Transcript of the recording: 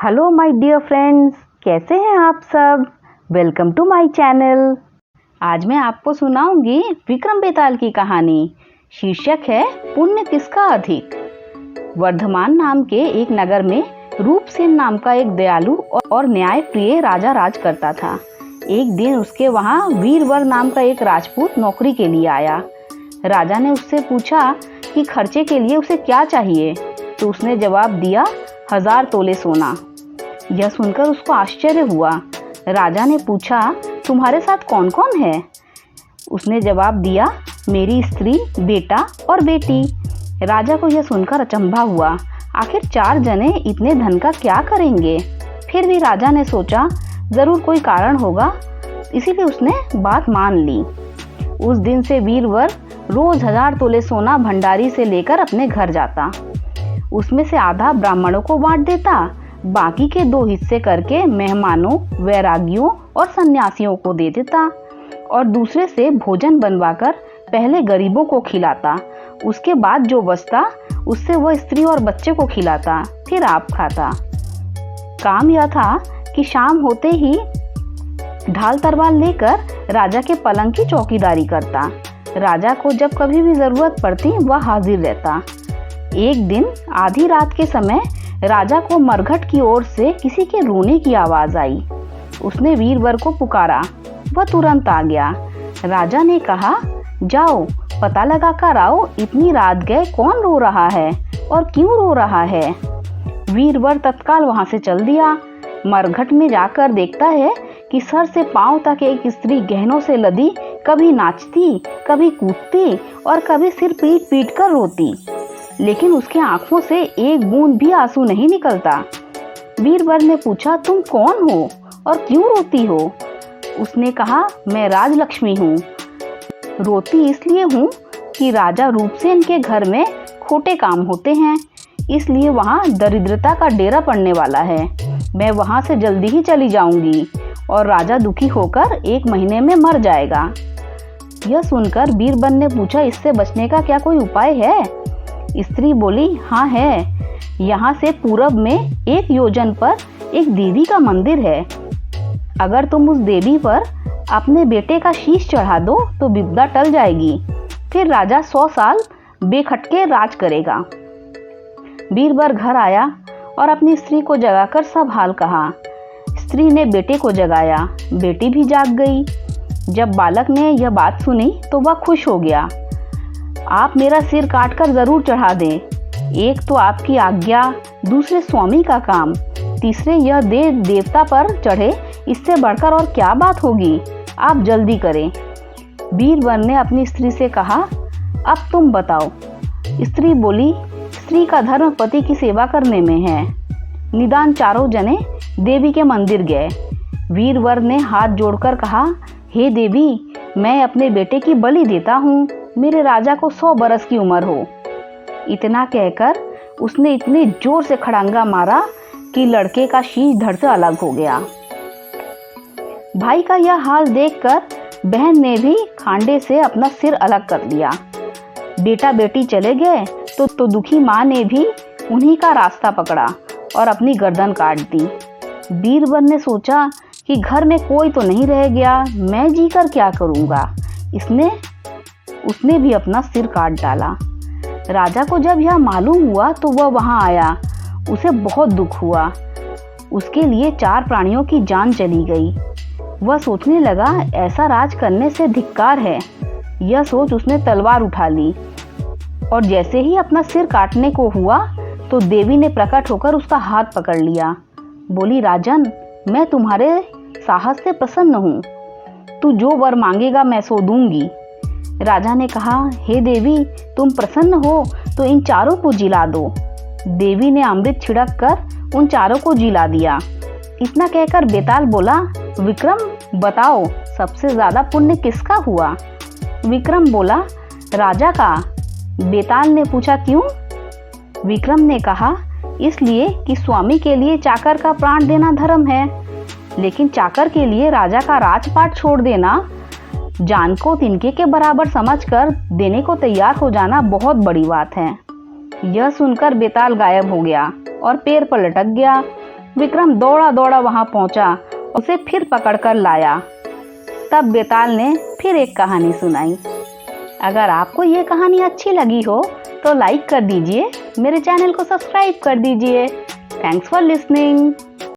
Hello my dear friends, कैसे हैं आप सब। Welcome to my channel. आज मैं आपको सुनाऊंगी विक्रम बेताल की कहानी। शीर्षक है पुण्य किसका अधिक। वर्धमान नाम के एक नगर में रूपसेन नाम का एक दयालु और न्यायप्रिय राजा राज करता था। एक दिन उसके वहाँ वीरवर नाम का एक राजपूत नौकरी के लिए आया। राजा ने उससे पूछा कि खर्चे के लिए उसे क्या चाहिए, तो उसने जवाब दिया 1000 तोले सोना। यह सुनकर उसको आश्चर्य हुआ। राजा ने पूछा, तुम्हारे साथ कौन कौन है? उसने जवाब दिया, मेरी स्त्री, बेटा और बेटी। राजा को यह सुनकर अचंभा हुआ। आखिर 4 जने इतने धन का क्या करेंगे? फिर भी राजा ने सोचा जरूर कोई कारण होगा, इसीलिए उसने बात मान ली। उस दिन से वीरवर रोज 1000 तोले सोना भंडारी से लेकर अपने घर जाता। उसमें से आधा ब्राह्मणों को बांट देता, बाकी के 2 हिस्से करके मेहमानों, वैरागियों और सन्यासियों को दे देता और दूसरे से भोजन बनवाकर पहले गरीबों को खिलाता। उसके बाद जो बचता उससे वह स्त्री और बच्चे को खिलाता, फिर आप खाता। काम यह था कि शाम होते ही ढाल तलवार लेकर राजा के पलंग की चौकीदारी करता। राजा को जब कभी भी जरूरत पड़ती वह हाजिर रहता। एक दिन आधी रात के समय राजा को मरघट की ओर से किसी के रोने की आवाज आई। उसने वीरवर को पुकारा, वह तुरंत आ गया। राजा ने कहा, जाओ पता लगा कर आओ, इतनी रात गए कौन रो रहा है और क्यों रो रहा है। वीरवर तत्काल वहां से चल दिया। मरघट में जाकर देखता है कि सर से पांव तक एक स्त्री गहनों से लदी कभी नाचती, कभी कूदती और कभी सिर पीट पीट कर रोती, लेकिन उसके आंखों से एक बूंद भी आंसू नहीं निकलता। वीरवर ने पूछा, तुम कौन हो और क्यों रोती हो? उसने कहा, मैं राजलक्ष्मी हूँ। रोती इसलिए हूँ कि राजा रूपसेन के घर में खोटे काम होते हैं, इसलिए वहाँ दरिद्रता का डेरा पड़ने वाला है। मैं वहाँ से जल्दी ही चली जाऊंगी और राजा दुखी होकर 1 महीने में मर जाएगा। यह सुनकर बीरबल ने पूछा, इससे बचने का क्या कोई उपाय है? स्त्री बोली, हाँ है। यहाँ से पूरब में 1 योजन पर एक देवी का मंदिर है। अगर तुम उस देवी पर अपने बेटे का शीश चढ़ा दो तो विपदा टल जाएगी, फिर राजा 100 साल बेखटके राज करेगा। बीरबल घर आया और अपनी स्त्री को जगाकर सब हाल कहा। स्त्री ने बेटे को जगाया, बेटी भी जाग गई। जब बालक ने यह बात सुनी तो वह खुश हो गया। आप मेरा सिर काटकर जरूर चढ़ा दें। एक तो आपकी आज्ञा, दूसरे स्वामी का काम, तीसरे यह देवता पर चढ़े, इससे बढ़कर और क्या बात होगी? आप जल्दी करें। बीरबल ने अपनी स्त्री से कहा, अब तुम बताओ। स्त्री बोली, स्त्री का धर्म पति की सेवा करने में है। निदान 4 जने देवी के मंदिर गए। वीरवर ने हाथ जोड़कर कहा, हे देवी, मैं अपने बेटे की बलि देता हूँ, मेरे राजा को 100 बरस की उम्र हो। इतना कहकर उसने इतने जोर से खड़ांगा मारा कि लड़के का शीश धड़ से अलग हो गया। भाई का यह हाल देखकर बहन ने भी खांडे से अपना सिर अलग कर लिया। बेटा बेटी चले गए तो दुखी माँ ने भी उन्हीं का रास्ता पकड़ा और अपनी गर्दन काट दी। बीरबल ने सोचा कि घर में कोई तो नहीं रह गया, मैं जीकर क्या करूँगा। उसने भी अपना सिर काट डाला। राजा को जब यह मालूम हुआ तो वह वहां आया। उसे बहुत दुख हुआ। उसके लिए 4 प्राणियों की जान चली गई। वह सोचने लगा, ऐसा राज करने से धिक्कार है। यह सोच उसने तलवार उठा ली और जैसे ही अपना सिर काटने को हुआ तो देवी ने प्रकट होकर उसका हाथ पकड़ लिया। बोली, राजन, मैं तुम्हारे साहस से प्रसन्न हूँ। तू जो वर मांगेगा मैं सो दूंगी। राजा ने कहा, हे देवी, तुम प्रसन्न हो तो इन 4 को जिला दो। देवी ने अमृत छिड़क कर उन 4 को जिला दिया। इतना कहकर बेताल बोला, विक्रम बताओ, सबसे ज्यादा पुण्य किसका हुआ? विक्रम बोला, राजा का। बेताल ने पूछा, क्यों? विक्रम ने कहा, इसलिए कि स्वामी के लिए चाकर का प्राण देना धर्म है, लेकिन चाकर के लिए राजा का राजपाट छोड़ देना, जान को तिनके के बराबर समझकर देने को तैयार हो जाना बहुत बड़ी बात है। यह सुनकर बेताल गायब हो गया और पैर पर लटक गया। विक्रम दौड़ा दौड़ा वहां पहुंचा, उसे फिर पकड़कर लाया। तब बेताल ने फिर एक कहानी सुनाई। अगर आपको ये कहानी अच्छी लगी हो तो लाइक कर दीजिए, मेरे चैनल को सब्सक्राइब कर दीजिए। Thanks for listening.